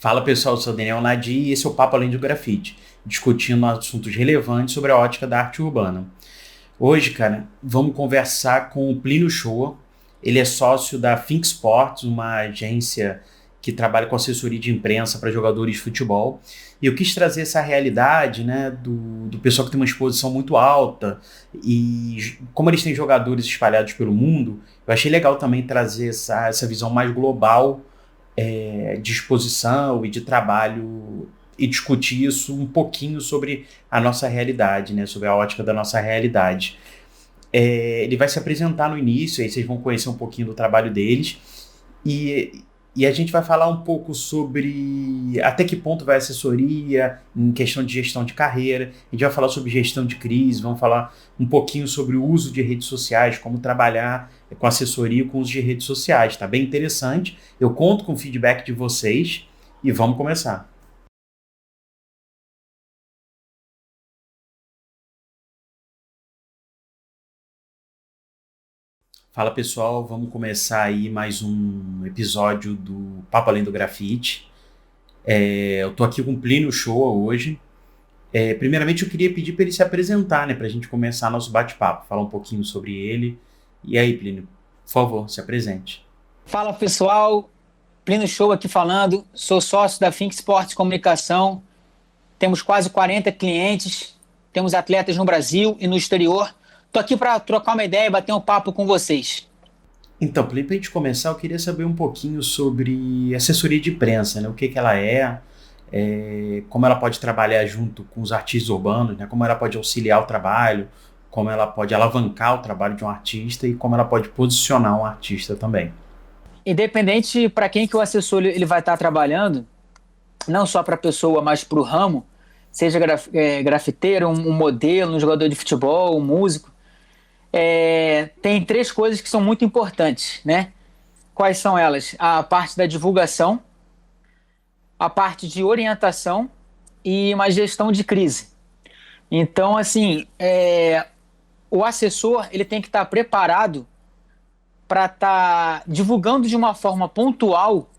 Fala pessoal, eu sou o Daniel Nadi e esse é o Papo Além do Grafite, discutindo assuntos relevantes sobre a ótica da arte urbana. Hoje, cara, vamos conversar com o Plínio Shoa. Ele é sócio da Think Sports, uma agência que trabalha com assessoria de imprensa para jogadores de futebol. E eu quis trazer essa realidade, né, do pessoal que tem uma exposição muito alta e como eles têm jogadores espalhados pelo mundo, eu achei legal também trazer essa visão mais global de exposição e de trabalho e discutir isso um pouquinho sobre a nossa realidade, né? Sobre a ótica da nossa realidade. Ele vai se apresentar no início, aí vocês vão conhecer um pouquinho do trabalho deles e a gente vai falar um pouco sobre até que ponto vai a assessoria em questão de gestão de carreira, a gente vai falar sobre gestão de crise, vamos falar um pouquinho sobre o uso de redes sociais, como trabalhar com assessoria com o uso de redes sociais, tá bem interessante. Eu conto com o feedback de vocês e vamos começar. Fala pessoal, vamos começar aí mais um episódio do Papo Além do Grafite. Eu tô aqui com o Plínio Shoa hoje. Primeiramente eu queria pedir para ele se apresentar, né, para a gente começar nosso bate-papo, falar um pouquinho sobre ele. E aí, Plínio, por favor, se apresente. Fala pessoal, Plínio Show aqui falando, sou sócio da Think Sports Comunicação, temos quase 40 clientes, temos atletas no Brasil e no exterior. Estou aqui para trocar uma ideia e bater um papo com vocês. Então, para a gente começar, eu queria saber um pouquinho sobre assessoria de imprensa, né? O que ela como ela pode trabalhar junto com os artistas urbanos, né? Como ela pode auxiliar o trabalho, como ela pode alavancar o trabalho de um artista e como ela pode posicionar um artista também. Independente para quem que o assessor ele vai estar trabalhando, não só para a pessoa, mas para o ramo, seja grafiteiro, um modelo, um jogador de futebol, um músico, tem três coisas que são muito importantes, né? Quais são elas? A parte da divulgação, a parte de orientação e uma gestão de crise. Então, assim, o assessor ele tem que estar preparado para estar divulgando de uma forma pontual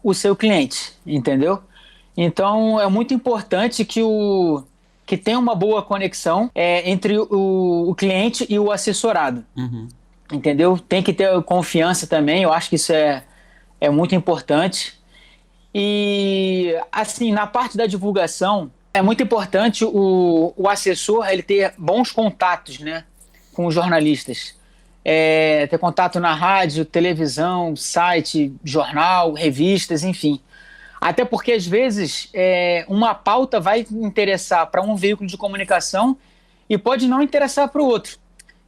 o seu cliente, entendeu? Então, é muito importante que tenha uma boa conexão entre o cliente e o assessorado, entendeu? Tem que ter confiança também, eu acho que isso é muito importante. E, assim, na parte da divulgação, é muito importante o assessor ele ter bons contatos, né, com os jornalistas. Ter contato na rádio, televisão, site, jornal, revistas, enfim. Até porque, às vezes, uma pauta vai interessar para um veículo de comunicação e pode não interessar para o outro.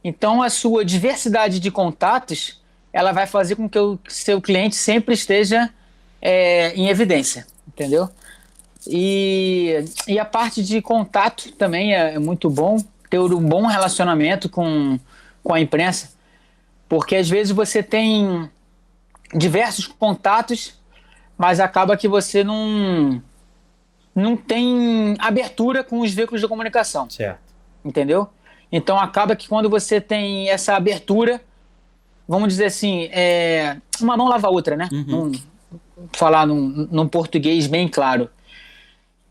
Então, a sua diversidade de contatos ela vai fazer com que o seu cliente sempre esteja em evidência, entendeu? E a parte de contato também é muito bom, ter um bom relacionamento com a imprensa, porque às vezes você tem diversos contatos, mas acaba que você não tem abertura com os veículos de comunicação. Certo. Entendeu? Então acaba que quando você tem essa abertura, vamos dizer assim, uma mão lava a outra, né? Falar num português bem claro.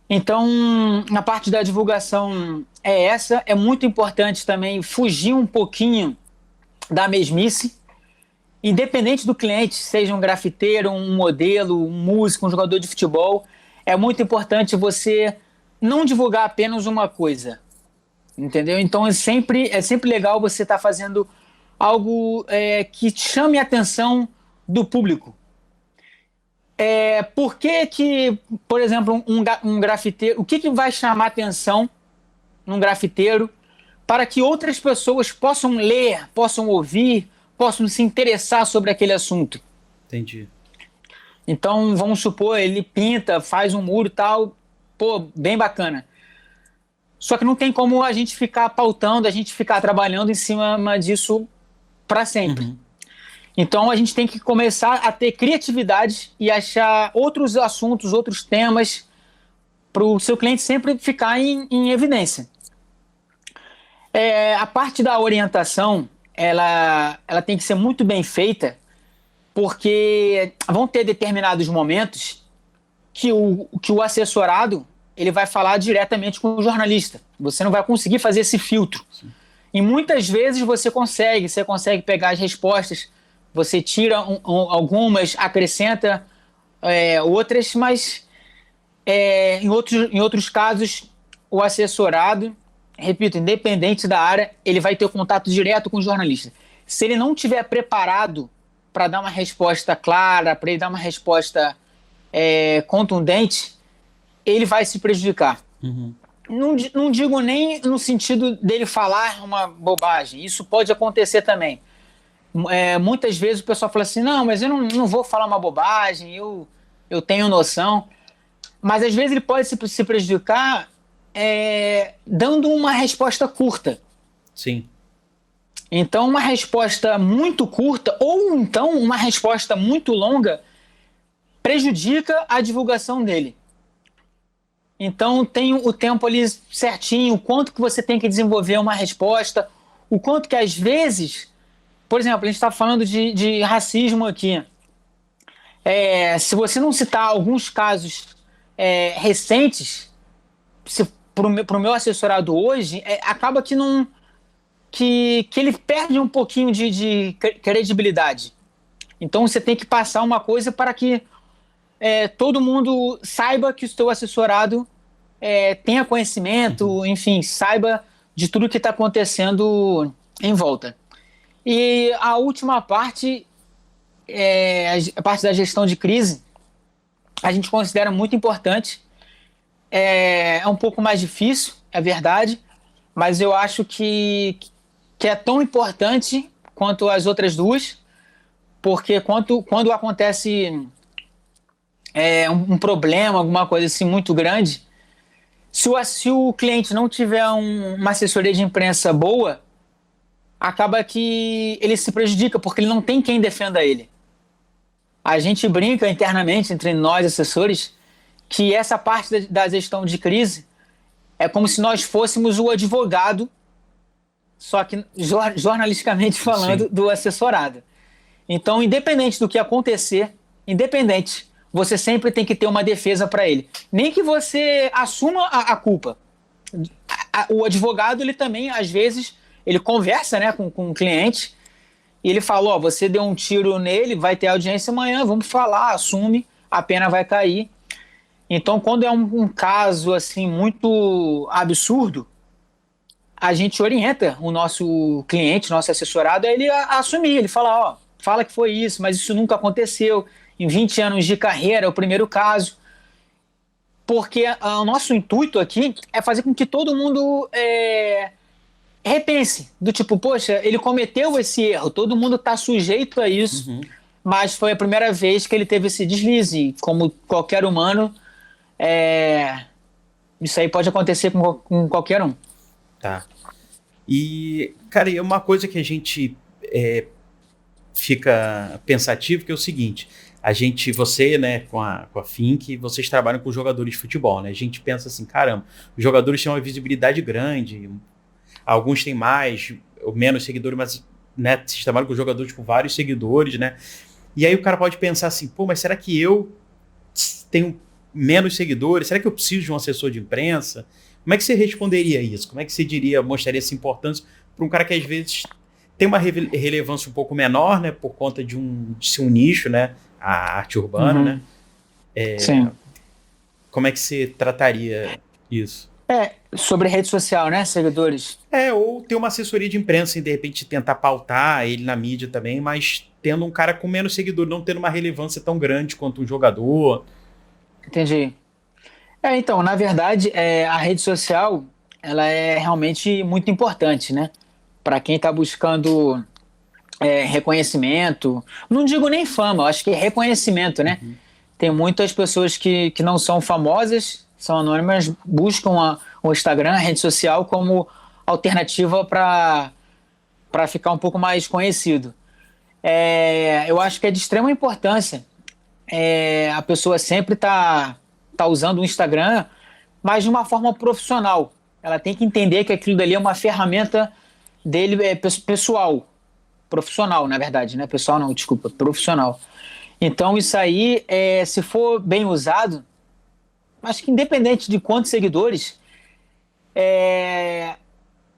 Então, na parte da divulgação é muito importante também fugir um pouquinho da mesmice, independente do cliente, seja um grafiteiro, um modelo, um músico, um jogador de futebol, é muito importante você não divulgar apenas uma coisa, entendeu? Então é sempre legal você estar fazendo algo que chame a atenção do público. Por que, por exemplo, um grafiteiro, o que vai chamar a atenção num grafiteiro para que outras pessoas possam ler, possam ouvir, possam se interessar sobre aquele assunto? Entendi. Então, vamos supor, ele pinta, faz um muro e tal, pô, bem bacana. Só que não tem como a gente ficar pautando, a gente ficar trabalhando em cima disso para sempre. Então, a gente tem que começar a ter criatividade e achar outros assuntos, outros temas para o seu cliente sempre ficar em evidência. A parte da orientação, ela tem que ser muito bem feita, porque vão ter determinados momentos que o assessorado ele vai falar diretamente com o jornalista. Você não vai conseguir fazer esse filtro. Sim. E muitas vezes você consegue pegar as respostas, você tira algumas, acrescenta outras, mas em outros casos, o assessorado, repito, independente da área, ele vai ter contato direto com o jornalista. Se ele não estiver preparado para dar uma resposta clara, para ele dar uma resposta contundente, ele vai se prejudicar. Uhum. Não digo nem no sentido dele falar uma bobagem, isso pode acontecer também. Muitas vezes o pessoal fala assim, não, mas eu não vou falar uma bobagem, eu tenho noção. Mas às vezes ele pode se prejudicar dando uma resposta curta. Sim. Então uma resposta muito curta ou então uma resposta muito longa prejudica a divulgação dele. Então tem o tempo ali certinho, o quanto que você tem que desenvolver uma resposta, o quanto que às vezes, por exemplo, a gente está falando de racismo aqui. Se você não citar alguns casos recentes, para o meu assessorado hoje, acaba que não que ele perde um pouquinho de credibilidade. Então você tem que passar uma coisa para que todo mundo saiba que o seu assessorado tenha conhecimento, enfim, saiba de tudo que está acontecendo em volta. E a última parte, a parte da gestão de crise, a gente considera muito importante. É um pouco mais difícil, é verdade, mas eu acho que é tão importante quanto as outras duas, porque quando acontece um problema, alguma coisa assim muito grande, se o cliente não tiver uma assessoria de imprensa boa, acaba que ele se prejudica, porque ele não tem quem defenda ele. A gente brinca internamente entre nós, assessores, que essa parte da gestão de crise é como se nós fôssemos o advogado, só que jornalisticamente falando, sim, do assessorado. Então, independente do que acontecer, você sempre tem que ter uma defesa para ele. Nem que você assuma a culpa. O advogado, ele também, às vezes, ele conversa, né, com o cliente e ele fala, você deu um tiro nele, vai ter audiência amanhã, vamos falar, assume, a pena vai cair. Então, quando é um caso assim muito absurdo, a gente orienta o nosso cliente, nosso assessorado, a ele a assumir. Ele fala, fala que foi isso, mas isso nunca aconteceu. Em 20 anos de carreira, é o primeiro caso. Porque o nosso intuito aqui é fazer com que todo mundo repense. Do tipo, poxa, ele cometeu esse erro, todo mundo está sujeito a isso, mas foi a primeira vez que ele teve esse deslize. Como qualquer humano, isso aí pode acontecer com qualquer um. Tá. E, cara, é uma coisa que a gente fica pensativo, que é o seguinte, você, né, com a Fink, vocês trabalham com jogadores de futebol, né? A gente pensa assim, caramba, os jogadores têm uma visibilidade grande, alguns têm mais ou menos seguidores, mas, né, vocês trabalham com jogadores com vários seguidores, né? E aí o cara pode pensar assim, mas será que eu tenho menos seguidores? Será que eu preciso de um assessor de imprensa? Como é que você responderia isso? Como é que você mostraria essa importância para um cara que às vezes tem uma relevância um pouco menor, né, por conta de ser um nicho, né, a arte urbana, né? Sim. Como é que você trataria isso? Sobre rede social, né, seguidores? Ou ter uma assessoria de imprensa e de repente tentar pautar ele na mídia também, mas tendo um cara com menos seguidor, não tendo uma relevância tão grande quanto um jogador. Entendi. Então, na verdade, a rede social, ela é realmente muito importante, né? Para quem está buscando reconhecimento, não digo nem fama, eu acho que é reconhecimento, né? Tem muitas pessoas que não são famosas, são anônimas, buscam o Instagram, a rede social, como alternativa para ficar um pouco mais conhecido. Eu acho que é de extrema importância a pessoa sempre tá usando o Instagram, mas de uma forma profissional. Ela tem que entender que aquilo dali é uma ferramenta dele pessoal, profissional, na verdade, né? Pessoal não, desculpa, profissional. Então isso aí, se for bem usado, acho que independente de quantos seguidores,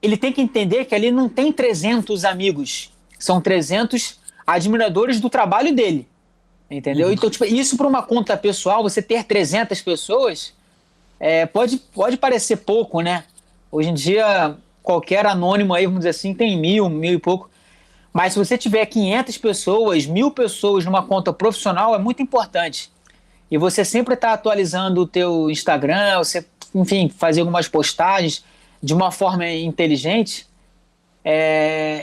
ele tem que entender que ali não tem 300 amigos, são 300 admiradores do trabalho dele, entendeu? Então, tipo, isso para uma conta pessoal, você ter 300 pessoas, pode parecer pouco, né? Hoje em dia, qualquer anônimo aí, vamos dizer assim, tem 1.000 e pouco. Mas se você tiver 500 pessoas, 1.000 pessoas numa conta profissional, é muito importante. E você sempre está atualizando o teu Instagram, você, enfim, fazer algumas postagens de uma forma inteligente.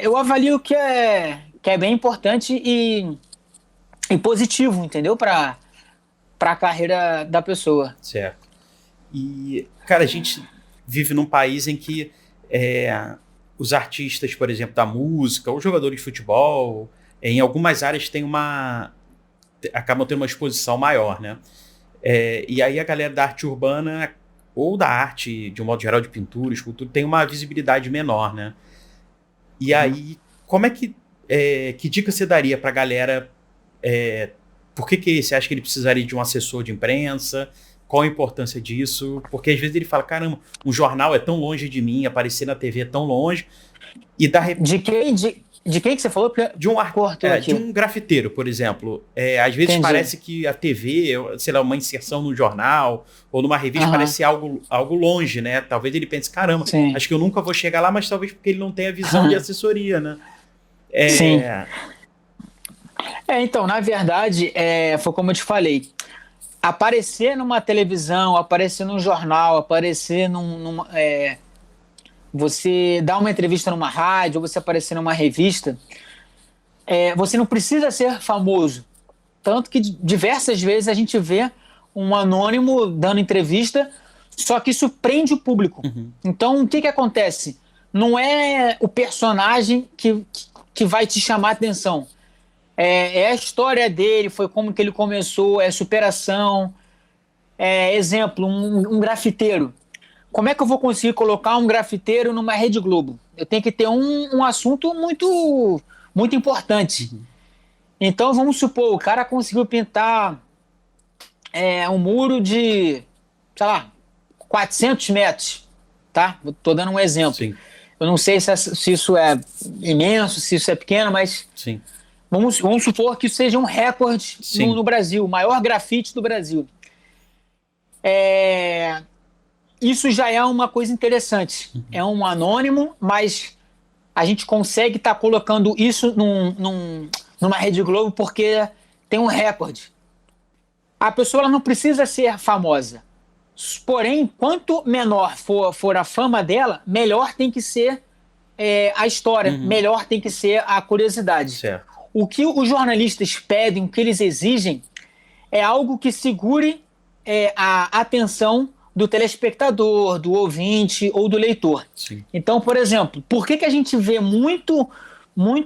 Eu avalio que é bem importante e positivo, entendeu? Para a carreira da pessoa. Certo. E, cara, a gente vive num país em que os artistas, por exemplo, da música, os jogadores de futebol, em algumas áreas acabam tendo uma exposição maior, né? E aí a galera da arte urbana ou da arte, de um modo geral, de pintura, escultura, tem uma visibilidade menor, né? E aí, como é que dica você daria pra galera? Por que você acha que ele precisaria de um assessor de imprensa? Qual a importância disso? Porque às vezes ele fala, caramba, um jornal é tão longe de mim, aparecer na TV é tão longe. E De quem que você falou? De um grafiteiro, por exemplo. Às vezes Entendi. parece que a TV, sei lá, uma inserção no jornal ou numa revista parece algo longe, né? Talvez ele pense, caramba, Sim. acho que eu nunca vou chegar lá, mas talvez porque ele não tenha visão de assessoria, né? Sim. Então, na verdade, foi como eu te falei. Aparecer numa televisão, aparecer num jornal, aparecer você dar uma entrevista numa rádio, ou você aparecer numa revista, você não precisa ser famoso. Tanto que diversas vezes a gente vê um anônimo dando entrevista, só que isso prende o público. Então, o que acontece? Não é o personagem que vai te chamar a atenção. É a história dele, foi como que ele começou, é superação. Exemplo, um grafiteiro. Como é que eu vou conseguir colocar um grafiteiro numa Rede Globo? Eu tenho que ter um assunto muito, muito importante. Então, vamos supor, o cara conseguiu pintar um muro de, sei lá, 400 metros, tá? Estou dando um exemplo. Sim. Eu não sei se isso é imenso, se isso é pequeno, mas... Sim. Vamos supor que isso seja um recorde no Brasil, o maior grafite do Brasil. Isso já é uma coisa interessante. É um anônimo, mas a gente consegue estar colocando isso numa Rede Globo porque tem um recorde. A pessoa ela não precisa ser famosa. Porém, quanto menor for a fama dela, melhor tem que ser a história, melhor tem que ser a curiosidade. Certo. O que os jornalistas pedem, o que eles exigem, é algo que segure a atenção do telespectador, do ouvinte ou do leitor. Sim. Então, por exemplo, por que a gente vê muito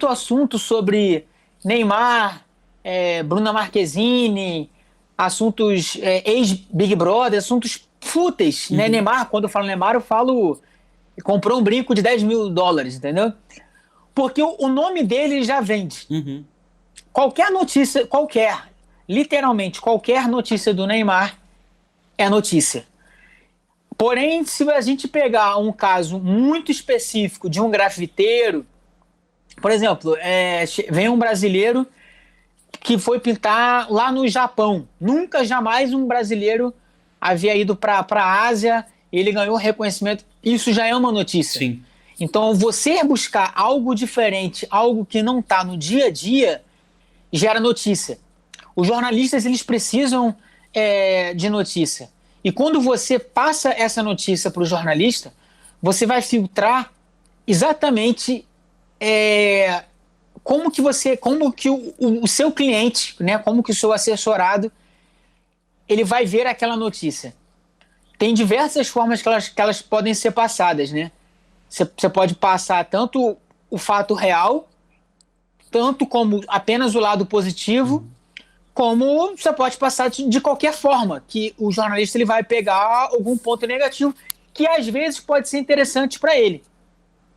assunto sobre Neymar, Bruna Marquezine, assuntos ex-Big Brother, assuntos fúteis, né? Neymar, quando eu falo Neymar, eu falo comprou um brinco de $10.000, entendeu? Porque o nome dele já vende. Qualquer notícia, literalmente qualquer notícia do Neymar é notícia. Porém, se a gente pegar um caso muito específico de um grafiteiro, por exemplo, vem um brasileiro que foi pintar lá no Japão. Nunca, jamais um brasileiro havia ido para a Ásia, ele ganhou reconhecimento. Isso já é uma notícia. Sim. Então, você buscar algo diferente, algo que não está no dia a dia, gera notícia. Os jornalistas eles precisam de notícia. E quando você passa essa notícia para o jornalista, você vai filtrar exatamente como que o seu cliente, né, como que o seu assessorado, ele vai ver aquela notícia. Tem diversas formas que elas podem ser passadas, né? Você pode passar tanto o fato real, tanto como apenas o lado positivo, como você pode passar de qualquer forma, que o jornalista ele vai pegar algum ponto negativo, que às vezes pode ser interessante para ele.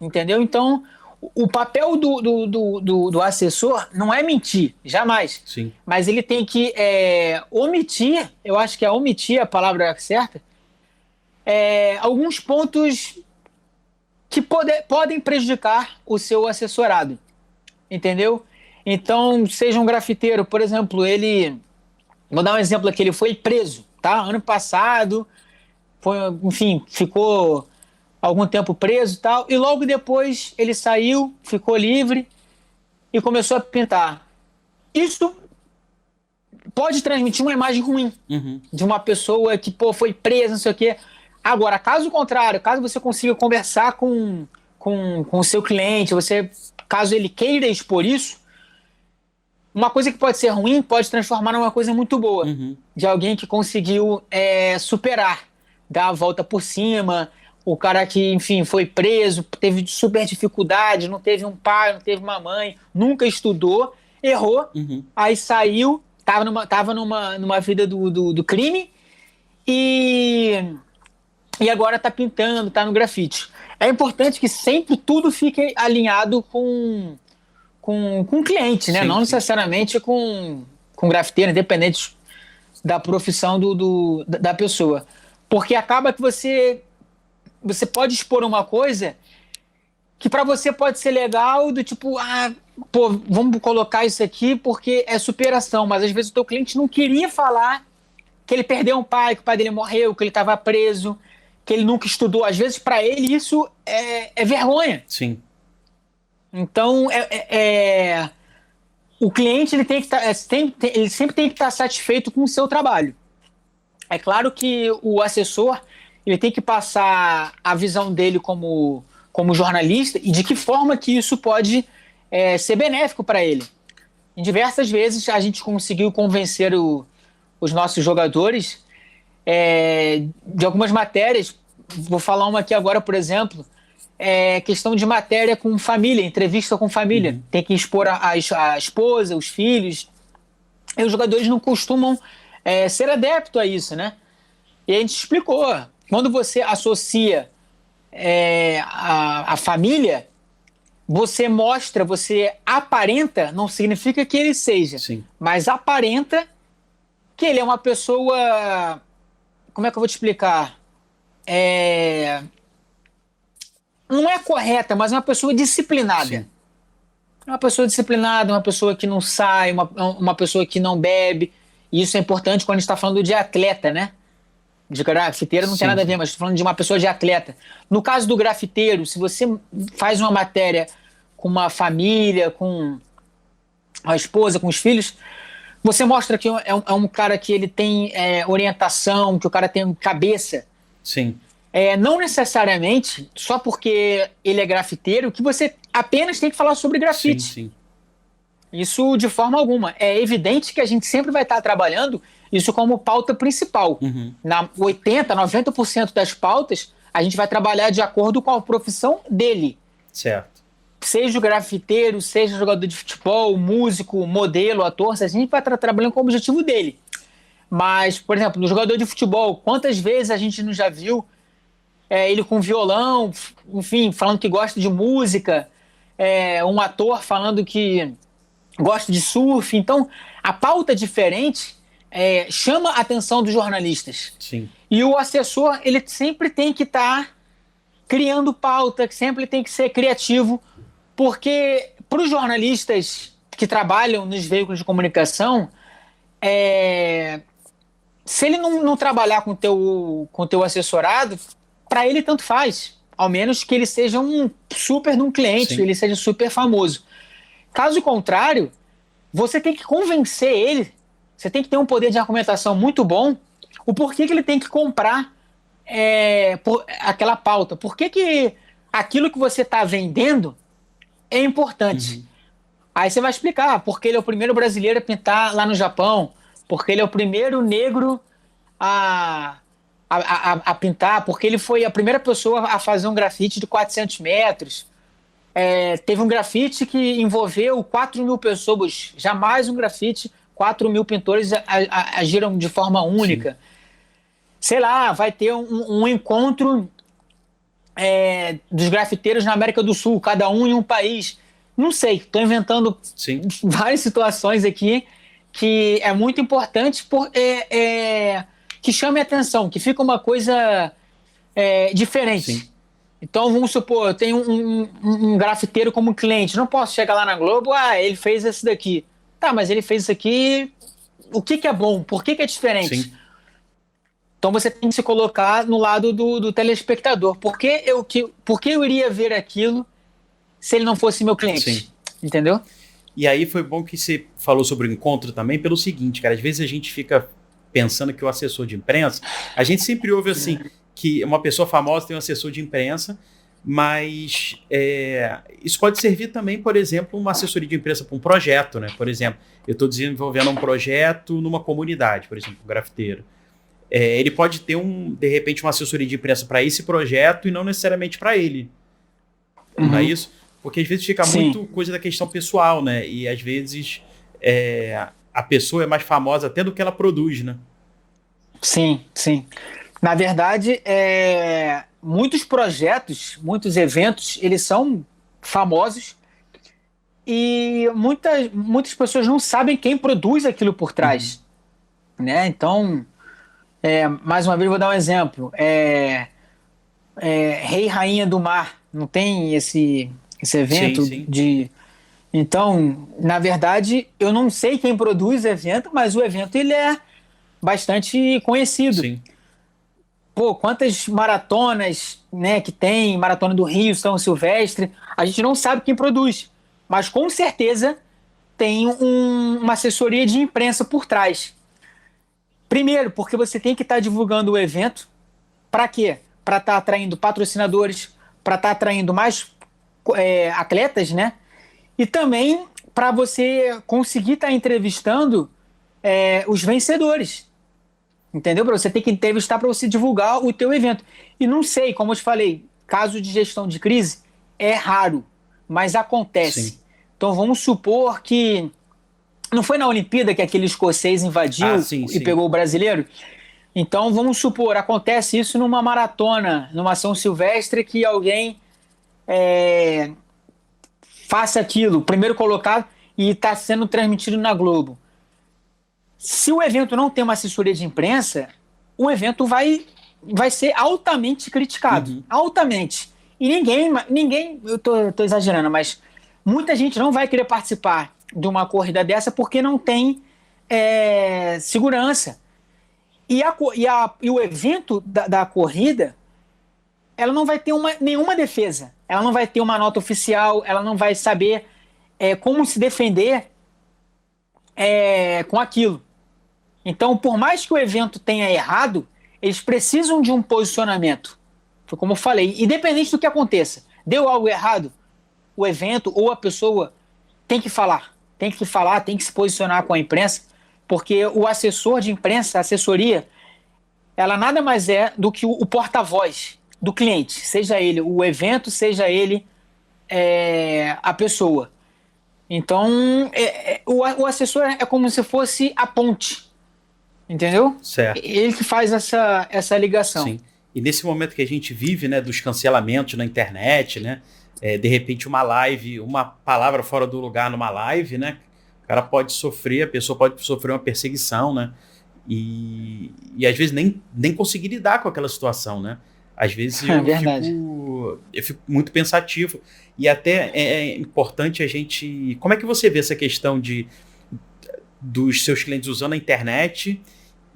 Entendeu? Então, O papel do assessor não é mentir, jamais. Sim. Mas ele tem que omitir, eu acho que é omitir a palavra certa, alguns pontos que podem prejudicar o seu assessorado. Entendeu? Então, seja um grafiteiro, por exemplo, vou dar um exemplo aqui, ele foi preso, tá? Ano passado, enfim, ficou algum tempo preso e tal, e logo depois ele saiu, ficou livre e começou a pintar. Isso pode transmitir uma imagem ruim de uma pessoa que, foi presa, não sei o quê. Agora, caso contrário, caso você consiga conversar com o seu cliente, caso ele queira expor isso, uma coisa que pode ser ruim pode transformar numa coisa muito boa, de alguém que conseguiu superar, dar a volta por cima, o cara que, enfim, foi preso, teve super dificuldade, não teve um pai, não teve uma mãe, nunca estudou, errou, aí saiu, tava numa vida do crime e agora tá pintando, tá no grafite. É importante que sempre tudo fique alinhado com o cliente, né? Sim, não sim. necessariamente com grafiteiro, independente da profissão da pessoa. Porque acaba que você pode expor uma coisa que para você pode ser legal, do tipo, vamos colocar isso aqui porque é superação, mas às vezes o teu cliente não queria falar que ele perdeu um pai, que o pai dele morreu, que ele estava preso, que ele nunca estudou. Às vezes, para ele, isso é vergonha. Sim. Então, o cliente ele ele sempre tem que estar satisfeito com o seu trabalho. É claro que o assessor ele tem que passar a visão dele como jornalista e de que forma que isso pode ser benéfico para ele. Em diversas vezes, a gente conseguiu convencer os nossos jogadores de algumas matérias. Vou falar uma aqui agora, por exemplo, questão de matéria com família, entrevista com família. Tem que expor a esposa, os filhos. E os jogadores não costumam ser adeptos a isso, né? E a gente explicou. Quando você associa a família, você mostra, você aparenta, não significa que ele seja, Sim. mas aparenta que ele é uma pessoa... Como é que eu vou te explicar? Não é correta, mas é uma pessoa disciplinada. Sim. Uma pessoa disciplinada, uma pessoa que não sai, uma pessoa que não bebe. E isso é importante quando a gente está falando de atleta, né? De grafiteiro não tem nada a ver, mas estou falando de uma pessoa de atleta. No caso do grafiteiro, se você faz uma matéria com uma família, com a esposa, com os filhos, você mostra que é um cara que ele tem orientação, que o cara tem cabeça. Sim. Não necessariamente, só porque ele é grafiteiro, que você apenas tem que falar sobre grafite. Sim. Isso de forma alguma. É evidente que a gente sempre vai estar trabalhando isso como pauta principal. Na 80%, 90% das pautas, a gente vai trabalhar de acordo com a profissão dele. Certo. Seja o grafiteiro, seja o jogador de futebol, músico, modelo, ator, a gente vai estar trabalhando com o objetivo dele. Mas, por exemplo, no jogador de futebol, quantas vezes a gente não já viu ele com violão, enfim, falando que gosta de música, um ator falando que gosta de surf. Então, a pauta diferente chama a atenção dos jornalistas. Sim. E o assessor, ele sempre tem que estar criando pauta, sempre tem que ser criativo, porque para os jornalistas que trabalham nos veículos de comunicação, se ele não trabalhar com o teu assessorado, para ele tanto faz, ao menos que ele seja um super de um cliente, Sim. ele seja super famoso. Caso contrário, você tem que convencer ele, você tem que ter um poder de argumentação muito bom, o porquê que ele tem que comprar aquela pauta, por que aquilo que você está vendendo é importante. Aí você vai explicar, porque ele é o primeiro brasileiro a pintar lá no Japão, porque ele é o primeiro negro a pintar, porque ele foi a primeira pessoa a fazer um grafite de 400 metros. Teve um grafite que envolveu 4.000 pessoas, jamais um grafite, 4.000 pintores agiram de forma única. Sim. Sei lá, vai ter um encontro dos grafiteiros na América do Sul, cada um em um país. Não sei, estou inventando Sim. várias situações aqui que é muito importante que chame a atenção, que fica uma coisa diferente. Sim. Então, vamos supor, eu tenho um grafiteiro como cliente, não posso chegar lá na Globo, ele fez esse daqui. Tá, mas ele fez isso aqui, o que é bom? Por que é diferente? Sim. Então você tem que se colocar no lado do telespectador. Por que eu iria ver aquilo se ele não fosse meu cliente? Sim. Entendeu? E aí foi bom que você falou sobre o encontro também, pelo seguinte, cara, às vezes a gente fica pensando que o assessor de imprensa, a gente sempre ouve assim, que uma pessoa famosa tem um assessor de imprensa, mas isso pode servir também, por exemplo, uma assessoria de imprensa para um projeto, né? Por exemplo, eu estou desenvolvendo um projeto numa comunidade, por exemplo, um grafiteiro. Ele pode ter, de repente, uma assessoria de imprensa para esse projeto e não necessariamente para ele. Não é isso? Porque às vezes fica muito coisa da questão pessoal, né? E às vezes a pessoa é mais famosa até do que ela produz, né? Sim, sim. Na verdade, muitos projetos, muitos eventos, eles são famosos e muitas pessoas não sabem quem produz aquilo por trás. Né? Então, mais uma vez, vou dar um exemplo. Rei e Rainha do Mar, não tem esse evento? Sim, sim. Então, na verdade, eu não sei quem produz o evento, mas o evento ele é bastante conhecido. Sim. Pô, quantas maratonas, né, que tem, Maratona do Rio, São Silvestre, a gente não sabe quem produz, mas com certeza tem uma assessoria de imprensa por trás. Primeiro, porque você tem que estar divulgando o evento. Para quê? Para estar atraindo patrocinadores, para estar atraindo mais atletas, né? E também para você conseguir estar entrevistando os vencedores. Entendeu? Para você ter que entrevistar para você divulgar o teu evento. E não sei, como eu te falei, caso de gestão de crise é raro, mas acontece. Sim. Então vamos supor que não foi na Olimpíada que aquele escocês invadiu Sim. pegou o brasileiro? Então vamos supor, acontece isso numa maratona, numa São Silvestre, que alguém faça aquilo, primeiro colocado, e está sendo transmitido na Globo. Se o evento não tem uma assessoria de imprensa, o evento vai ser altamente criticado. Altamente. E ninguém, eu tô exagerando, mas muita gente não vai querer participar de uma corrida dessa porque não tem segurança. E o evento da corrida, ela não vai ter nenhuma defesa. Ela não vai ter uma nota oficial, ela não vai saber como se defender com aquilo. Então, por mais que o evento tenha errado, eles precisam de um posicionamento. Foi como eu falei, independente do que aconteça. Deu algo errado, o evento ou a pessoa tem que falar, tem que se posicionar com a imprensa, porque o assessor de imprensa, a assessoria, ela nada mais é do que o porta-voz do cliente, seja ele o evento, seja ele a pessoa. Então, o assessor é como se fosse a ponte. Entendeu? Certo. Ele que faz essa ligação. Sim. E nesse momento que a gente vive, né, dos cancelamentos na internet, né, de repente uma live, uma palavra fora do lugar numa live, né, o cara pode sofrer, a pessoa pode sofrer uma perseguição, né, e às vezes nem conseguir lidar com aquela situação, né. Às vezes eu fico muito pensativo e até é importante a gente... Como é que você vê essa questão dos seus clientes usando a internet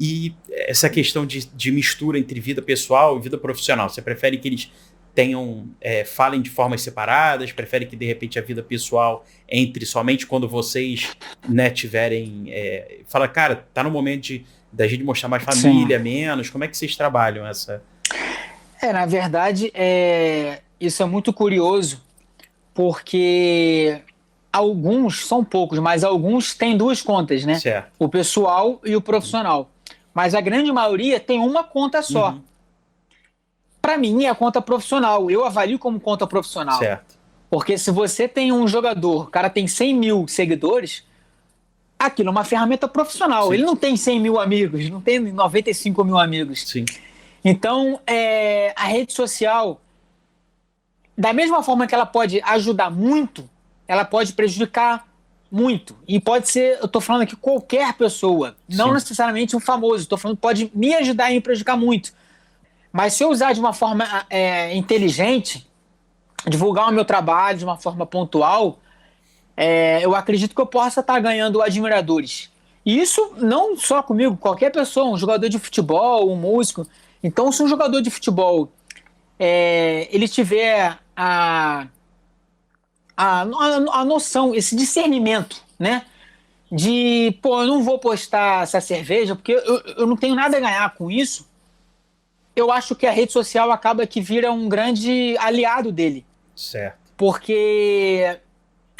e essa questão de mistura entre vida pessoal e vida profissional? Você prefere que eles falem de formas separadas? Prefere que, de repente, a vida pessoal entre somente quando vocês, né, tiverem... fala, cara, tá no momento da gente mostrar mais família, sim, menos. Como é que vocês trabalham essa... Na verdade, isso é muito curioso, porque... Alguns, são poucos, mas alguns têm duas contas, né? Certo. O pessoal e o profissional. Mas a grande maioria tem uma conta só. Para mim, é a conta profissional. Eu avalio como conta profissional. Certo. Porque se você tem um jogador, o cara tem 100 mil seguidores, aquilo é uma ferramenta profissional. Sim. Ele não tem 100 mil amigos, não tem 95 mil amigos. Sim. Então, a rede social, da mesma forma que ela pode ajudar muito, ela pode prejudicar muito. E pode ser, eu estou falando aqui, qualquer pessoa, não Sim. necessariamente um famoso, estou falando que pode me ajudar e me prejudicar muito. Mas se eu usar de uma forma inteligente, divulgar o meu trabalho de uma forma pontual, eu acredito que eu possa estar ganhando admiradores. E isso não só comigo, qualquer pessoa, um jogador de futebol, um músico. Então, se um jogador de futebol ele tiver a noção, esse discernimento, né? De, pô, eu não vou postar essa cerveja porque eu não tenho nada a ganhar com isso. Eu acho que a rede social acaba que vira um grande aliado dele. Certo. Porque,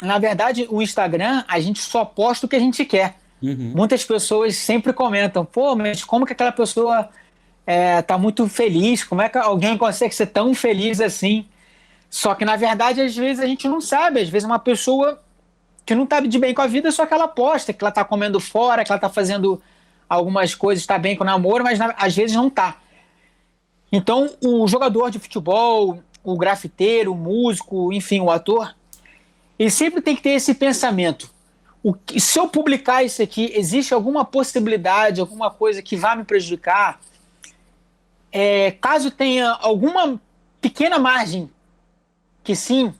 na verdade, o Instagram, a gente só posta o que a gente quer. Uhum. Muitas pessoas sempre comentam, pô, mas como que aquela pessoa tá muito feliz? Como é que alguém consegue ser tão feliz assim? Só que, na verdade, às vezes a gente não sabe. Às vezes uma pessoa que não tá de bem com a vida, só que ela posta, que ela tá comendo fora, que ela tá fazendo algumas coisas, está bem com o namoro, mas às vezes não tá. Então, o jogador de futebol, o grafiteiro, o músico, enfim, o ator, ele sempre tem que ter esse pensamento. Se eu publicar isso aqui, existe alguma possibilidade, alguma coisa que vá me prejudicar? Caso tenha alguma pequena margem que sim,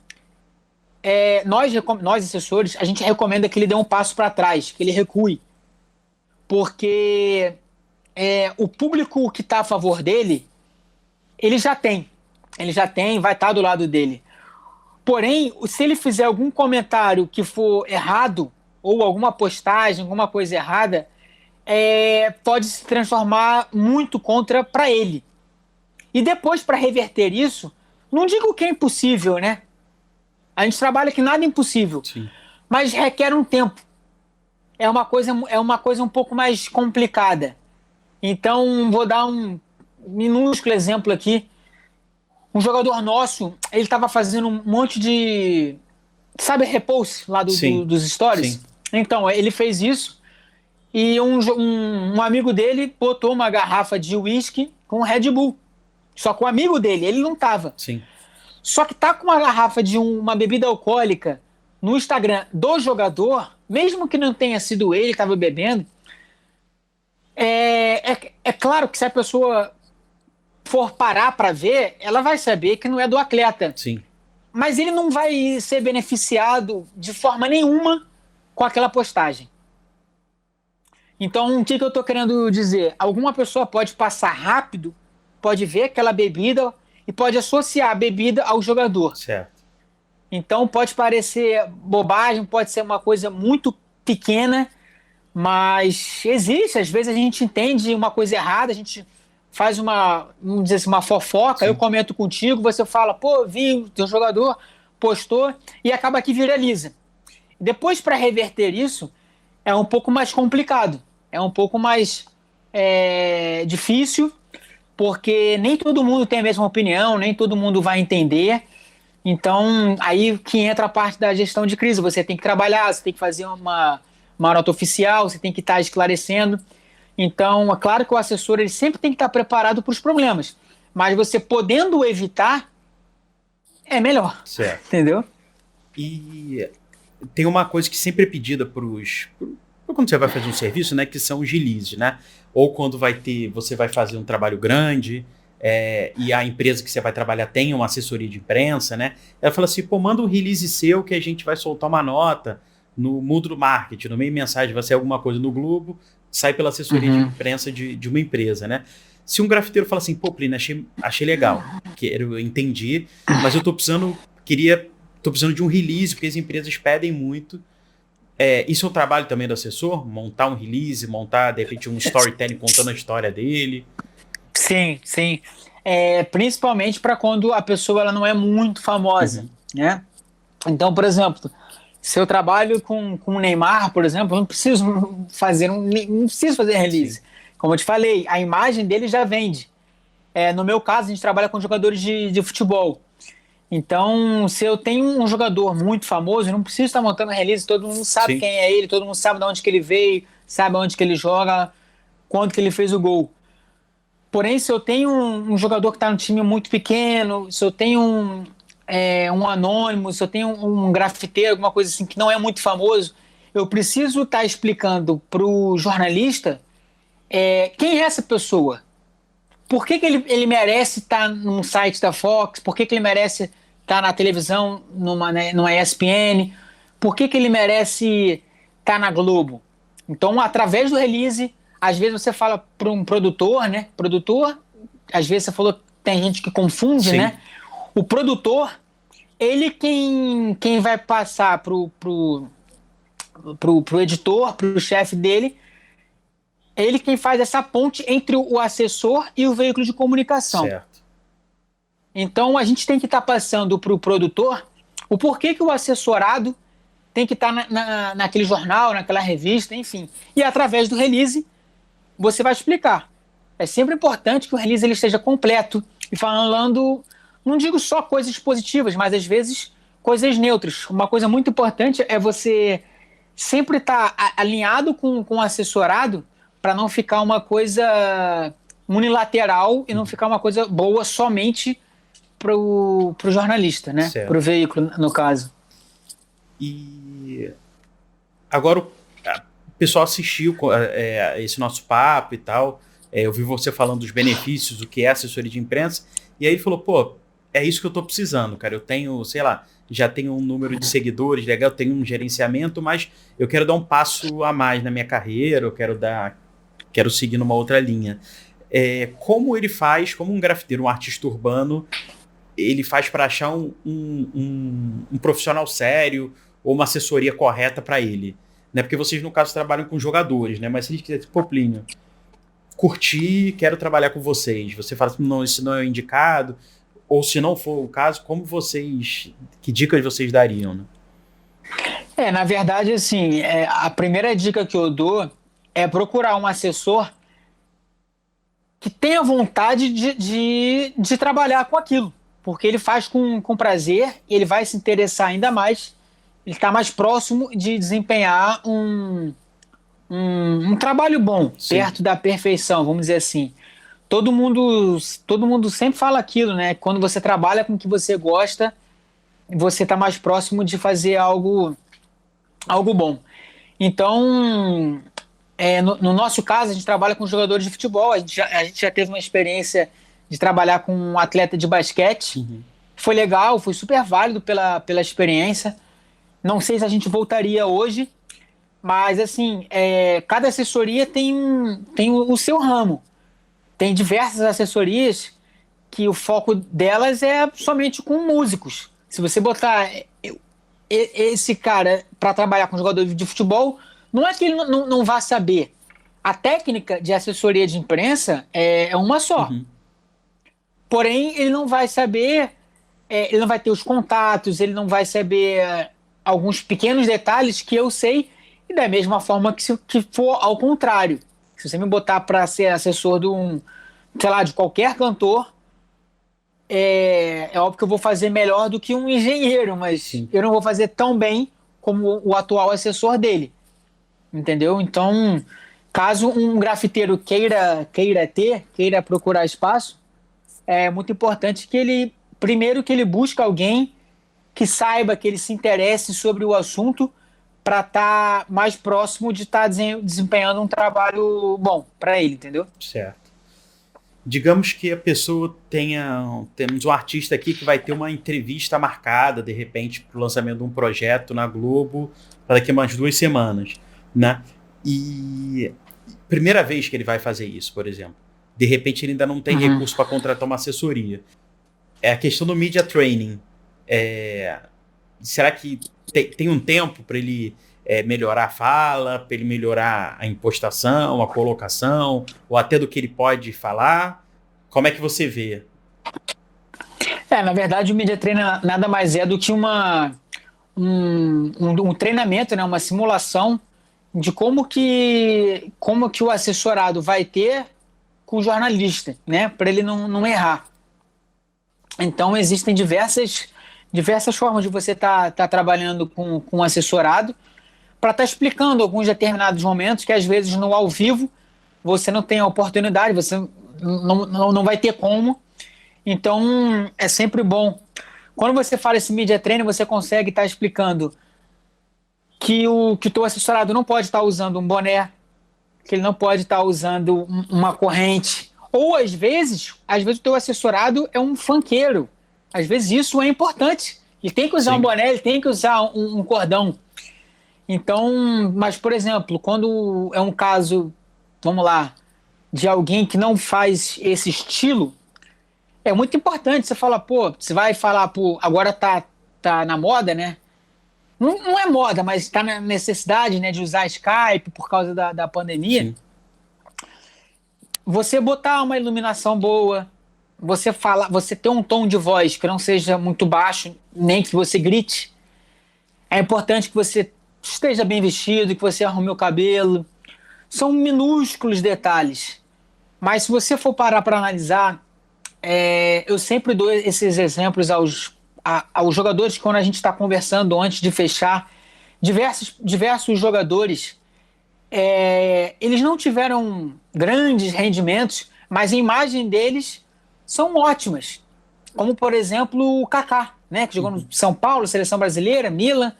nós assessores, a gente recomenda que ele dê um passo para trás, que ele recue. Porque o público que está a favor dele, ele já tem, vai estar do lado dele. Porém, se ele fizer algum comentário que for errado, ou alguma postagem, alguma coisa errada, pode se transformar muito contra para ele. E depois, para reverter isso, não digo que é impossível, né? A gente trabalha que nada é impossível, Sim. mas requer um tempo. É uma coisa um pouco mais complicada. Então, vou dar um minúsculo exemplo aqui. Um jogador nosso, ele estava fazendo um monte de, sabe, repost lá dos stories? Sim. Então, ele fez isso e um amigo dele botou uma garrafa de uísque com Red Bull. Só que o amigo dele, ele não estava. Sim. Só que tá com uma garrafa de uma bebida alcoólica no Instagram do jogador, mesmo que não tenha sido ele que estava bebendo, é claro que se a pessoa for parar para ver, ela vai saber que não é do atleta. Sim. Mas ele não vai ser beneficiado de forma nenhuma com aquela postagem. Então, o que eu estou querendo dizer? Alguma pessoa pode passar rápido, pode ver aquela bebida e pode associar a bebida ao jogador. Certo. Então, pode parecer bobagem, pode ser uma coisa muito pequena, mas existe. Às vezes a gente entende uma coisa errada, a gente faz vamos dizer assim, uma fofoca, Sim. eu comento contigo, você fala, pô, vi o teu jogador, postou, e acaba que viraliza. Depois, para reverter isso, é um pouco mais complicado, é um pouco mais difícil, porque nem todo mundo tem a mesma opinião, nem todo mundo vai entender. Então, aí que entra a parte da gestão de crise. Você tem que trabalhar, você tem que fazer uma nota oficial, você tem que estar esclarecendo. Então, é claro que o assessor ele sempre tem que estar preparado para os problemas, mas você podendo evitar, é melhor. Certo. Entendeu? E tem uma coisa que sempre é pedida quando você vai fazer um serviço, né, que são os releases, né? Ou quando você vai fazer um trabalho grande, e a empresa que você vai trabalhar tem uma assessoria de imprensa, né? Ela fala assim, pô, manda um release seu que a gente vai soltar uma nota no mundo do marketing, no meio mensagem vai ser alguma coisa no Globo, sai pela assessoria de imprensa de uma empresa, né? Se um grafiteiro fala assim, pô, Plínio, achei legal, eu entendi, mas eu tô precisando de um release, porque as empresas pedem muito. Isso é o trabalho também do assessor? Montar um release, montar, de repente, um storytelling contando a história dele? Sim, sim. Principalmente para quando a pessoa ela não é muito famosa, né? Então, por exemplo, se eu trabalho com o Neymar, por exemplo, eu não preciso fazer release. Sim. Como eu te falei, a imagem dele já vende. No meu caso, a gente trabalha com jogadores de futebol. Então, se eu tenho um jogador muito famoso, eu não preciso estar montando release, todo mundo sabe quem é ele, todo mundo sabe de onde que ele veio, sabe onde que ele joga, quando que ele fez o gol. Porém, se eu tenho um jogador que está no time muito pequeno, se eu tenho um anônimo, se eu tenho um grafiteiro, alguma coisa assim que não é muito famoso, eu preciso estar explicando para o jornalista quem é essa pessoa. Por que ele merece estar num site da Fox? Por que ele merece estar na televisão, numa ESPN? Por que ele merece estar na Globo? Então, através do release, às vezes você fala para um produtor, né? Produtor, às vezes você falou que tem gente que confunde, Sim. né? O produtor, ele quem vai passar pro editor, pro chefe dele, ele quem faz essa ponte entre o assessor e o veículo de comunicação. Certo. Então a gente tem que estar passando para o produtor o porquê que o assessorado tem que estar naquele jornal, naquela revista, enfim. E através do release, você vai explicar. É sempre importante que o release ele esteja completo e falando, não digo só coisas positivas, mas às vezes coisas neutras. Uma coisa muito importante é você sempre estar alinhado com o assessorado para não ficar uma coisa unilateral e não ficar uma coisa boa somente para o jornalista, né? Para o veículo, no caso. E agora o pessoal assistiu esse nosso papo e tal. Eu vi você falando dos benefícios, do que é assessoria de imprensa, e aí falou, pô, é isso que eu tô precisando, cara. Eu tenho, sei lá, já tenho um número de seguidores legal, eu tenho um gerenciamento, mas eu quero dar um passo a mais na minha carreira, quero seguir numa outra linha. Como ele faz, como um grafiteiro, um artista urbano, ele faz para achar um profissional sério ou uma assessoria correta para ele? Né? Porque vocês, no caso, trabalham com jogadores, né? Mas se eles quiserem, pô, Plínio, curti, quero trabalhar com vocês. Você fala assim, não, esse não é o indicado, ou se não for o caso, que dicas vocês dariam, né? Na verdade, assim, a primeira dica que eu dou é procurar um assessor que tenha vontade de trabalhar com aquilo, porque ele faz com prazer e ele vai se interessar ainda mais, ele está mais próximo de desempenhar um trabalho bom, sim, perto da perfeição, vamos dizer assim. Todo mundo sempre fala aquilo, né? Quando você trabalha com o que você gosta, você está mais próximo de fazer algo bom. Então, no nosso caso, a gente trabalha com jogadores de futebol, a gente já teve uma experiência de trabalhar com um atleta de basquete. Uhum. Foi legal, foi super válido pela experiência. Não sei se a gente voltaria hoje, mas assim, cada assessoria tem o seu ramo. Tem diversas assessorias que o foco delas é somente com músicos. Se você botar esse cara para trabalhar com jogador de futebol, não é que ele não vá saber. A técnica de assessoria de imprensa é uma só. Uhum. Porém, ele não vai saber, ele não vai ter os contatos, ele não vai saber alguns pequenos detalhes que eu sei, e da mesma forma que for ao contrário. Se você me botar para ser assessor de qualquer cantor, é óbvio que eu vou fazer melhor do que um engenheiro, mas sim, eu não vou fazer tão bem como o atual assessor dele. Entendeu? Então, caso um grafiteiro queira procurar espaço, é muito importante que ele busque alguém que saiba, que ele se interesse sobre o assunto para estar mais próximo de estar desempenhando um trabalho bom para ele, entendeu? Certo. Digamos que a pessoa temos um artista aqui que vai ter uma entrevista marcada, de repente, para o lançamento de um projeto na Globo, para daqui a umas 2 semanas, né? E primeira vez que ele vai fazer isso, por exemplo. De repente ele ainda não tem recurso para contratar uma assessoria. É a questão do media training. Será que tem um tempo para ele melhorar a fala, para ele melhorar a impostação, a colocação, ou até do que ele pode falar? Como é que você vê? Na verdade, o media training nada mais é do que um treinamento, né, uma simulação de como que o assessorado vai ter com o jornalista, né, para ele não errar. Então, existem diversas formas de você estar trabalhando com um assessorado para estar explicando alguns determinados momentos que, às vezes, no ao vivo, você não tem a oportunidade, você não vai ter como. Então, é sempre bom Quando você fala esse media training, você consegue estar explicando que o teu assessorado não pode estar usando um boné, que ele não pode estar usando uma corrente. Ou, às vezes o teu assessorado é um funkeiro. Às vezes isso é importante. Ele tem que usar Sim. um boné, ele tem que usar um cordão. Então, mas, por exemplo, quando é um caso, vamos lá, de alguém que não faz esse estilo, é muito importante você falar, pô, você vai falar, pô, agora tá na moda, né? Não é moda, mas está na necessidade, né, de usar Skype por causa da pandemia. Sim. Você botar uma iluminação boa, você ter um tom de voz que não seja muito baixo, nem que você grite. É importante que você esteja bem vestido, que você arrume o cabelo. São minúsculos detalhes. Mas se você for parar para analisar, eu sempre dou esses exemplos aos jogadores quando a gente está conversando antes de fechar. Diversos jogadores, eles não tiveram grandes rendimentos, mas a imagem deles são ótimas. Como, por exemplo, o Kaká, né, que jogou no São Paulo, seleção brasileira, Milan.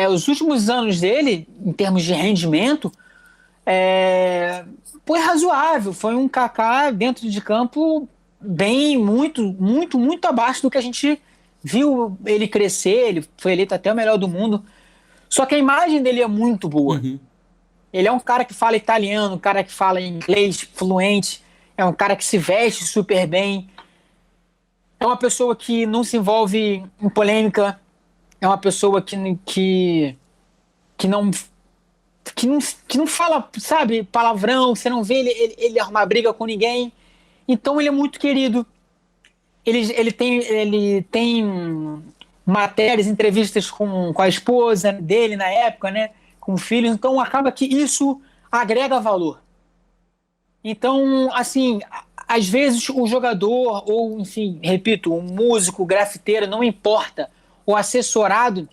Os últimos anos dele, em termos de rendimento, foi razoável. Foi um Kaká dentro de campo bem, muito, muito, muito abaixo do que a gente viu ele crescer. Ele foi eleito até o melhor do mundo. Só que a imagem dele é muito boa. Uhum. Ele é um cara que fala italiano, um cara que fala inglês fluente, é um cara que se veste super bem, é uma pessoa que não se envolve em polêmica, é uma pessoa que não que não fala, sabe, palavrão, você não vê ele arrumar briga com ninguém. Então ele é muito querido. Ele tem matérias, entrevistas com a esposa dele na época, né? Com filhos. Então acaba que isso agrega valor. Então, assim, às vezes o jogador, ou enfim, repito, um músico, grafiteiro, não importa, o assessorado,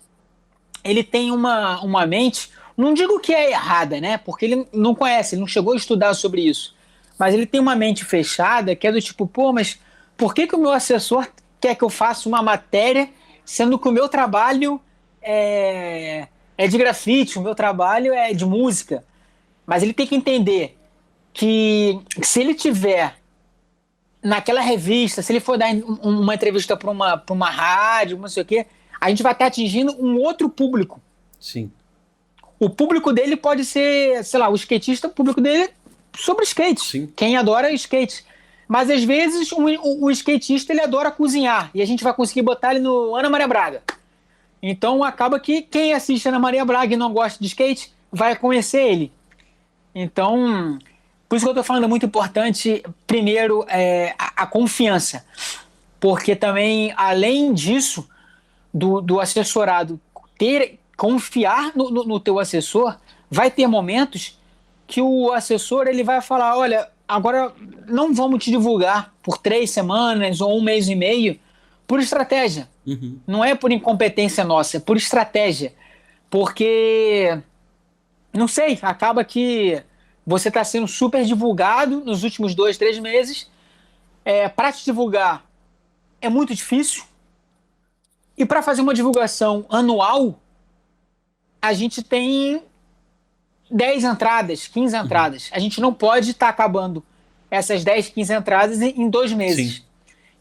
ele tem uma mente, não digo que é errada, né? Porque ele não conhece, ele não chegou a estudar sobre isso. Mas ele tem uma mente fechada que é do tipo, pô, mas por que o meu assessor quer que eu faça uma matéria, sendo que o meu trabalho é de grafite, o meu trabalho é de música? Mas ele tem que entender que se ele tiver naquela revista, se ele for dar uma entrevista para uma rádio, não sei o quê, a gente vai estar atingindo um outro público. Sim. O público dele pode ser, sei lá, o skatista, o público dele é sobre skate. Sim. Quem adora skate. Mas às vezes o skatista ele adora cozinhar e a gente vai conseguir botar ele no Ana Maria Braga. Então acaba que quem assiste Ana Maria Braga e não gosta de skate vai conhecer ele. Então, por isso que eu estou falando, é muito importante, primeiro, a confiança. Porque também, além disso, do assessorado confiar no teu assessor, vai ter momentos que o assessor ele vai falar, olha, agora não vamos te divulgar por 3 semanas ou 1 mês e meio, por estratégia. Uhum. Não é por incompetência nossa, é por estratégia. Porque, não sei, acaba que você está sendo super divulgado nos últimos 2, 3 meses. Para te divulgar é muito difícil. E para fazer uma divulgação anual, a gente tem 10 entradas, 15 entradas. A gente não pode estar acabando essas 10, 15 entradas em 2 meses. Sim.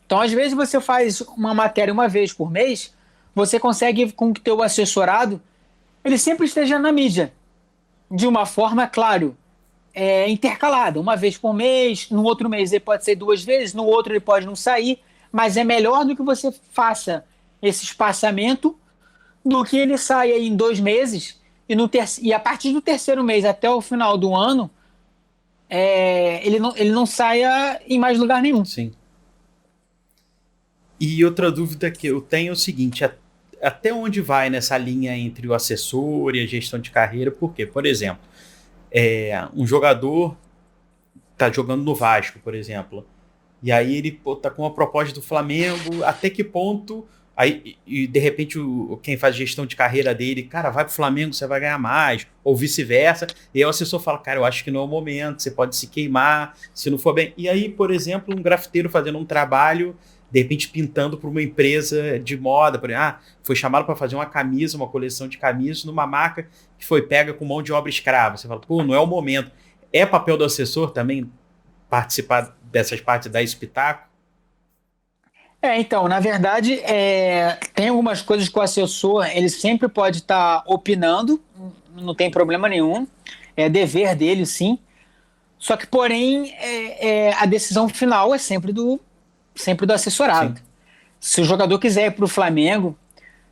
Então, às vezes, você faz uma matéria uma vez por mês, você consegue com que o teu assessorado ele sempre esteja na mídia. De uma forma, claro, intercalada. Uma vez por mês, no outro mês ele pode ser 2 vezes, no outro ele pode não sair, mas é melhor do que você faça esse espaçamento do que ele saia em 2 meses e a partir do 3º mês até o final do ano ele não saia em mais lugar nenhum. Sim. E outra dúvida que eu tenho é o seguinte, até onde vai nessa linha entre o assessor e a gestão de carreira? Porque, por exemplo, um jogador está jogando no Vasco, por exemplo, e aí ele está com uma proposta do Flamengo, até que ponto Aí, e de repente, quem faz gestão de carreira dele, cara, vai pro Flamengo, você vai ganhar mais, ou vice-versa. E aí o assessor fala, cara, eu acho que não é o momento, você pode se queimar, se não for bem. E aí, por exemplo, um grafiteiro fazendo um trabalho, de repente pintando para uma empresa de moda, por exemplo, foi chamado para fazer uma camisa, uma coleção de camisas, numa marca que foi pega com mão de obra escrava. Você fala, pô, não é o momento. É papel do assessor também participar dessas partes, dar esse pitaco? Então, na verdade, tem algumas coisas que o assessor ele sempre pode estar opinando, não tem problema nenhum, é dever dele, sim. Só que, porém, a decisão final é sempre do assessorado. Sim. Se o jogador quiser ir para o Flamengo,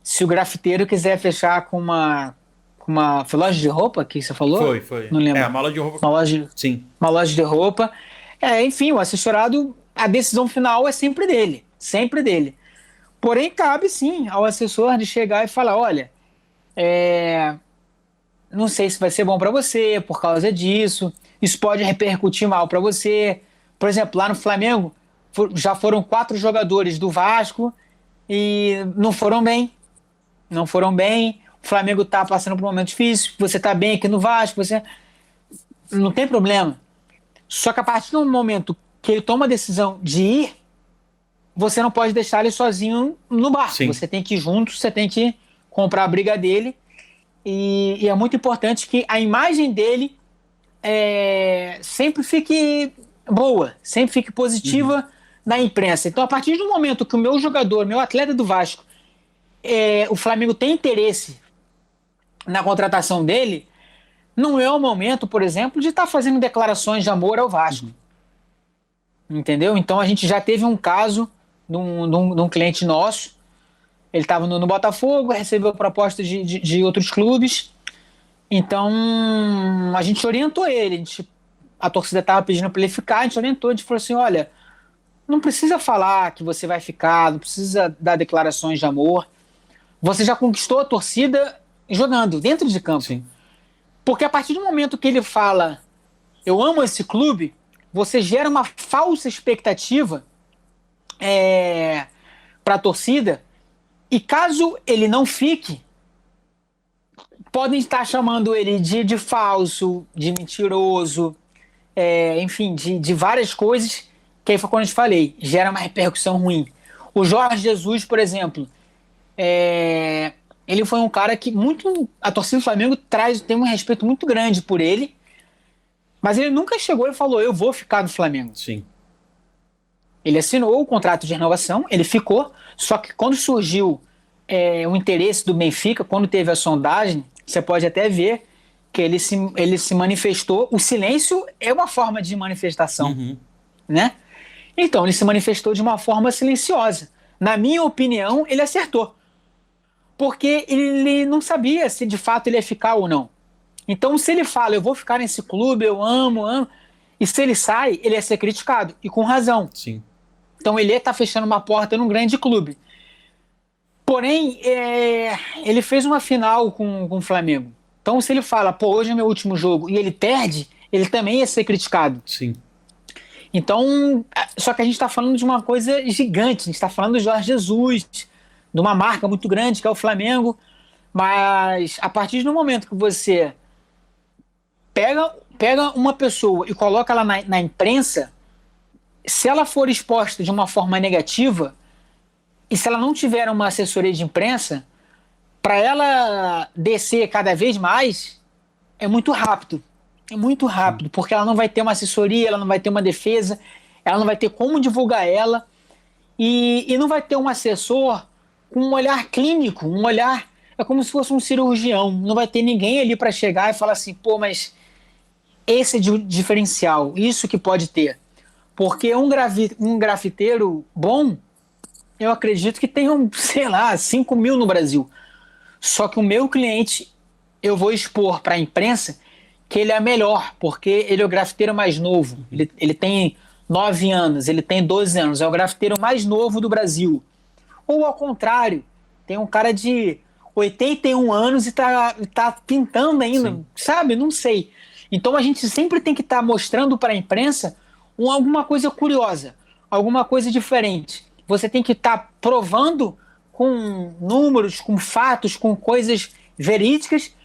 se o grafiteiro quiser fechar foi loja de roupa que você falou? Foi. Não lembro. A mala de roupa. Uma loja, Sim. uma loja de roupa. Enfim, o assessorado, a decisão final é sempre dele. Sempre dele. Porém, cabe sim ao assessor de chegar e falar: olha, não sei se vai ser bom para você por causa disso, isso pode repercutir mal para você. Por exemplo, lá no Flamengo, já foram 4 jogadores do Vasco e não foram bem. Não foram bem. O Flamengo tá passando por um momento difícil, você tá bem aqui no Vasco, você não tem problema. Só que a partir do momento que ele toma a decisão de ir, você não pode deixar ele sozinho no barco. Sim. Você tem que ir junto, você tem que comprar a briga dele. E é muito importante que a imagem dele sempre fique boa, sempre fique positiva na imprensa. Então, a partir do momento que o meu jogador, meu atleta do Vasco, o Flamengo tem interesse na contratação dele, não é o momento, por exemplo, de estar fazendo declarações de amor ao Vasco. Entendeu? Então, a gente já teve um caso de um cliente nosso. Ele estava no Botafogo, recebeu proposta de outros clubes. Então, a gente orientou ele. A torcida estava pedindo para ele ficar, a gente orientou, a gente falou assim, olha, não precisa falar que você vai ficar, não precisa dar declarações de amor. Você já conquistou a torcida jogando dentro de campo. Sim. Porque a partir do momento que ele fala, eu amo esse clube, você gera uma falsa expectativa para a torcida. E caso ele não fique, podem estar chamando ele de falso, de mentiroso, enfim, de várias coisas, que aí foi quando eu te falei, gera uma repercussão ruim. O Jorge Jesus, por exemplo, ele foi um cara que a torcida do Flamengo tem um respeito muito grande por ele, mas ele nunca chegou e falou, eu vou ficar no Flamengo. Sim. Ele assinou o contrato de renovação, ele ficou, só que quando surgiu o interesse do Benfica, quando teve a sondagem, você pode até ver que ele se manifestou. O silêncio é uma forma de manifestação, né? Então, ele se manifestou de uma forma silenciosa. Na minha opinião, ele acertou. Porque ele não sabia se de fato ele ia ficar ou não. Então, se ele fala, eu vou ficar nesse clube, eu amo, e se ele sai, ele ia ser criticado, e com razão. Sim. Então, ele ia estar fechando uma porta num grande clube. Porém, ele fez uma final com o Flamengo. Então, se ele fala, pô, hoje é meu último jogo, e ele perde, ele também ia ser criticado. Sim. Então, só que a gente está falando de uma coisa gigante, a gente está falando do Jorge Jesus, de uma marca muito grande que é o Flamengo, mas a partir do momento que você pega uma pessoa e coloca ela na imprensa, se ela for exposta de uma forma negativa, e se ela não tiver uma assessoria de imprensa, para ela descer cada vez mais, é muito rápido. É muito rápido, porque ela não vai ter uma assessoria, ela não vai ter uma defesa, ela não vai ter como divulgar ela, e não vai ter um assessor com um olhar clínico, um olhar, é como se fosse um cirurgião, não vai ter ninguém ali para chegar e falar assim, pô, mas esse é o diferencial, isso que pode ter. Porque um grafiteiro bom, eu acredito que tenham, sei lá, 5 mil no Brasil. Só que o meu cliente, eu vou expor para a imprensa que ele é melhor, porque ele é o grafiteiro mais novo. Ele tem 9 anos, ele tem 12 anos, é o grafiteiro mais novo do Brasil. Ou ao contrário, tem um cara de 81 anos e tá pintando ainda, sim, sabe? Não sei. Então a gente sempre tem que estar mostrando para a imprensa alguma coisa curiosa, alguma coisa diferente. Você tem que estar provando com números, com fatos, com coisas verídicas,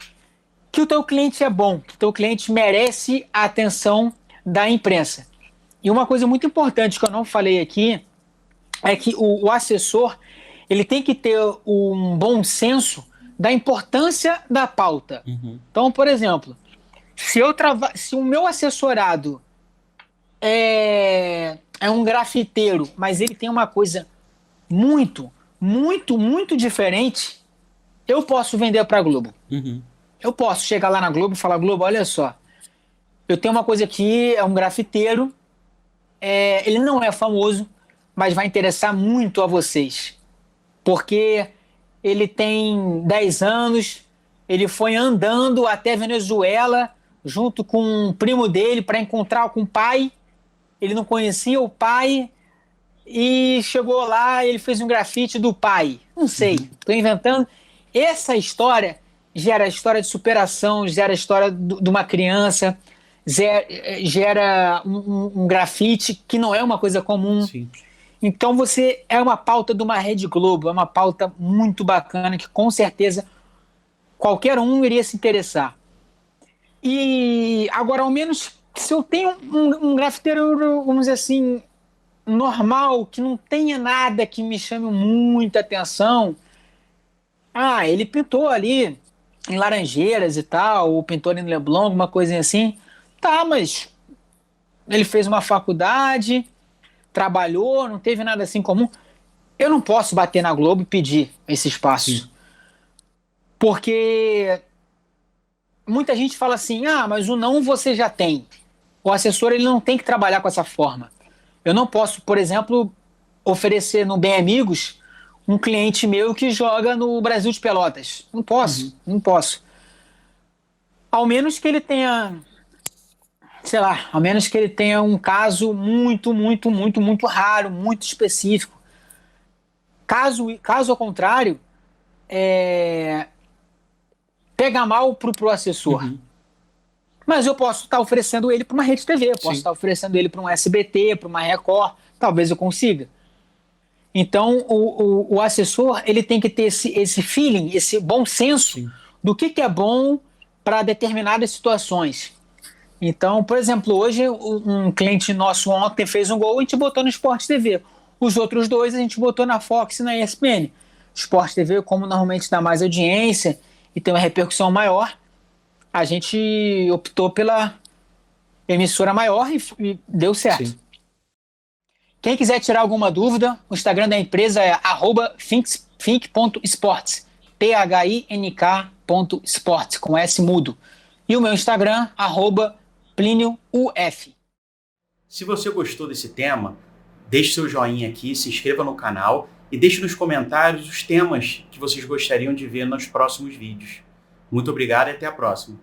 que o teu cliente é bom, que o teu cliente merece a atenção da imprensa. E uma coisa muito importante que eu não falei aqui é que o assessor ele tem que ter um bom senso da importância da pauta. Então, por exemplo, se o meu assessorado é um grafiteiro, mas ele tem uma coisa muito, muito, muito diferente, eu posso vender para a Globo. Eu posso chegar lá na Globo e falar: Globo, olha só, eu tenho uma coisa aqui, é um grafiteiro, ele não é famoso, mas vai interessar muito a vocês. Porque ele tem 10 anos, ele foi andando até Venezuela, junto com um primo dele, para encontrar com o pai. Ele não conhecia o pai, e chegou lá, ele fez um grafite do pai. Não sei, estou inventando. Essa história gera a história de superação, gera a história de uma criança, gera um grafite que não é uma coisa comum. Sim. Então é uma pauta de uma Rede Globo, é uma pauta muito bacana que com certeza qualquer um iria se interessar. E agora, ao menos, se eu tenho um grafiteiro, vamos dizer assim, normal, que não tenha nada que me chame muita atenção, ele pintou ali em Laranjeiras e tal, ou pintou ali no Leblon, alguma coisinha assim, tá, mas ele fez uma faculdade, trabalhou, não teve nada assim comum. Eu não posso bater na Globo e pedir esse espaço. Sim. Porque muita gente fala assim: mas o não você já tem. O assessor ele não tem que trabalhar com essa forma. Eu não posso, por exemplo, oferecer no Bem Amigos um cliente meu que joga no Brasil de Pelotas. Não posso, não posso. Ao menos que ele tenha, sei lá, ao menos que ele tenha um caso muito, muito, muito, muito raro, muito específico. Caso ao contrário, pega mal pro assessor. Mas eu posso estar oferecendo ele para uma rede TV, eu posso estar oferecendo ele para um SBT, para uma Record, talvez eu consiga. Então, o assessor ele tem que ter esse feeling, esse bom senso do que é bom para determinadas situações. Então, por exemplo, hoje um cliente nosso ontem fez um gol e a gente botou no Sport TV. Os outros dois a gente botou na Fox e na ESPN. Sport TV, como normalmente dá mais audiência e tem uma repercussão maior, a gente optou pela emissora maior e deu certo. Sim. Quem quiser tirar alguma dúvida, o Instagram da empresa é @fink.sports, PHINK.sports, com S mudo. E o meu Instagram, @PlínioUF. Se você gostou desse tema, deixe seu joinha aqui, se inscreva no canal e deixe nos comentários os temas que vocês gostariam de ver nos próximos vídeos. Muito obrigado e até a próxima.